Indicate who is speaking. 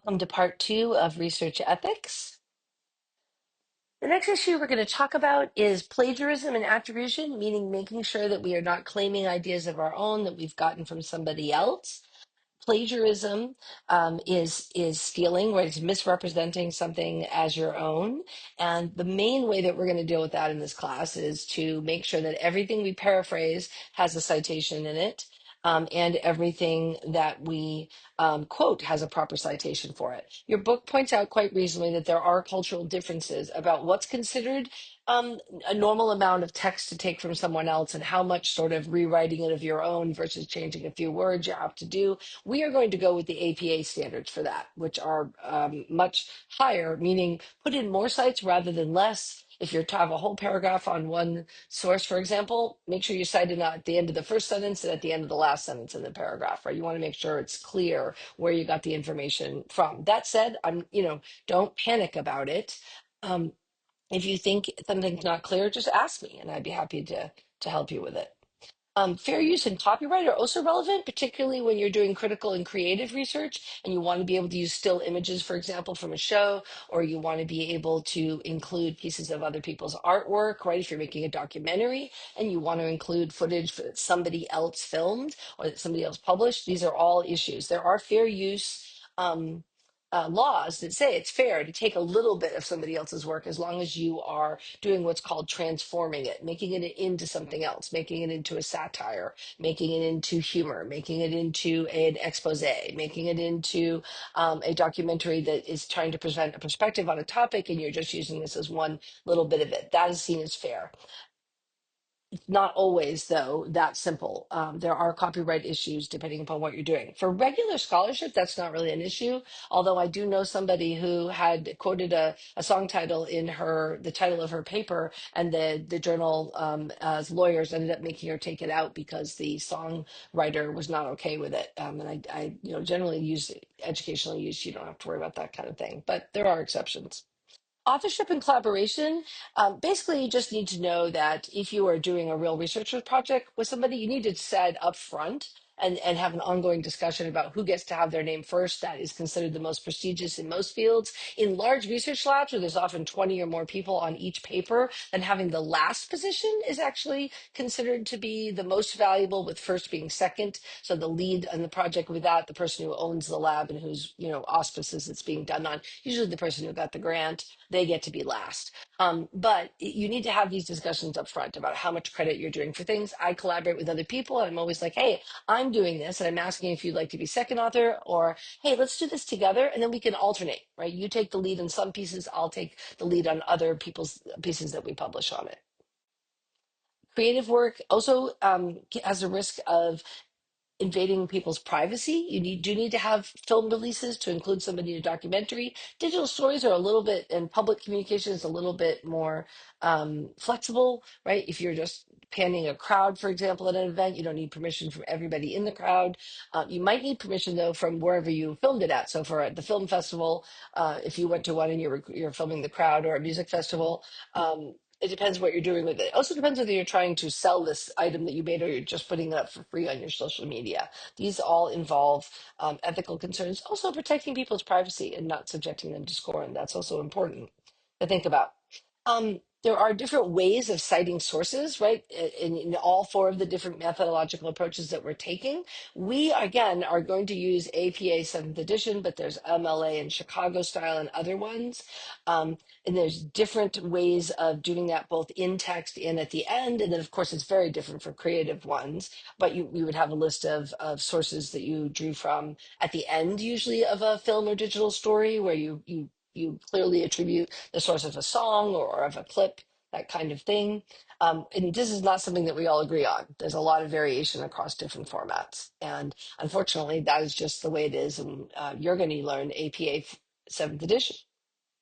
Speaker 1: Welcome to part two of research ethics. The next issue we're going to talk about is plagiarism and attribution, meaning making sure that we are not claiming ideas of our own that we've gotten from somebody else. Plagiarism is stealing, right? It's misrepresenting something as your own. And the main way that we're going to deal with that in this class is to make sure that everything we paraphrase has a citation in it. And everything that we quote has a proper citation for it. Your book points out quite reasonably that there are cultural differences about what's considered a normal amount of text to take from someone else and how much sort of rewriting it of your own versus changing a few words you have to do. We are going to go with the APA standards for that, which are much higher, meaning put in more sites rather than less. If you're to have a whole paragraph on one source, for example, make sure you cite it at the end of the first sentence and at the end of the last sentence in the paragraph, right? You want to make sure it's clear where you got the information from. That said, don't panic about it. If you think something's not clear, just ask me and I'd be happy to help you with it. Fair use and copyright are also relevant, particularly when you're doing critical and creative research and you want to be able to use still images, for example, from a show, or you want to be able to include pieces of other people's artwork, right? If you're making a documentary and you want to include footage that somebody else filmed or that somebody else published, these are all issues. There are fair use laws that say it's fair to take a little bit of somebody else's work as long as you are doing what's called transforming it, making it into something else, making it into a satire, making it into humor, making it into an expose, making it into a documentary that is trying to present a perspective on a topic, and you're just using this as one little bit of it. That is seen as fair. Not always, though, that simple. There are copyright issues depending upon what you're doing. For regular scholarship, that's not really an issue. Although I do know somebody who had quoted a song title in the title of her paper, and the journal as lawyers ended up making her take it out because the songwriter was not okay with it. And I generally use educational use. You don't have to worry about that kind of thing, but there are exceptions. Authorship and collaboration, basically, you just need to know that if you are doing a real research project with somebody, you need to decide up front and have an ongoing discussion about who gets to have their name first. That is considered the most prestigious in most fields. In large research labs, where there's often 20 or more people on each paper, then having the last position is actually considered to be the most valuable, with first being second. So the lead on the project with that, the person who owns the lab and whose auspices it's being done on, usually the person who got the grant, they get to be last. But you need to have these discussions up front about how much credit you're doing for things. I collaborate with other people, and I'm always like, hey, I'm doing this, and I'm asking if you'd like to be second author, or hey, let's do this together, and then we can alternate, right? You take the lead on some pieces, I'll take the lead on other people's pieces that we publish on it. Creative work also has a risk of invading people's privacy. Do need to have film releases to include somebody in a documentary. Digital stories are a little bit, and public communication is a little bit more flexible, right? If you're just panning a crowd, for example, at an event, you don't need permission from everybody in the crowd. You might need permission, though, from wherever you filmed it at. So for the film festival, if you went to one and you're filming the crowd, or a music festival, it depends what you're doing with it. It also depends whether you're trying to sell this item that you made or you're just putting it up for free on your social media. These all involve ethical concerns. Also, protecting people's privacy and not subjecting them to scorn. That's also important to think about. There are different ways of citing sources, right? In all four of the different methodological approaches that we're taking. We, again, are going to use APA 7th edition, but there's MLA and Chicago style and other ones. And there's different ways of doing that, both in text and at the end. And then, of course, it's very different for creative ones. But you would have a list of sources that you drew from at the end, usually of a film or digital story, where you clearly attribute the source of a song or of a clip, that kind of thing. And this is not something that we all agree on. There's a lot of variation across different formats. And unfortunately, that is just the way it is. And you're going to learn APA 7th edition.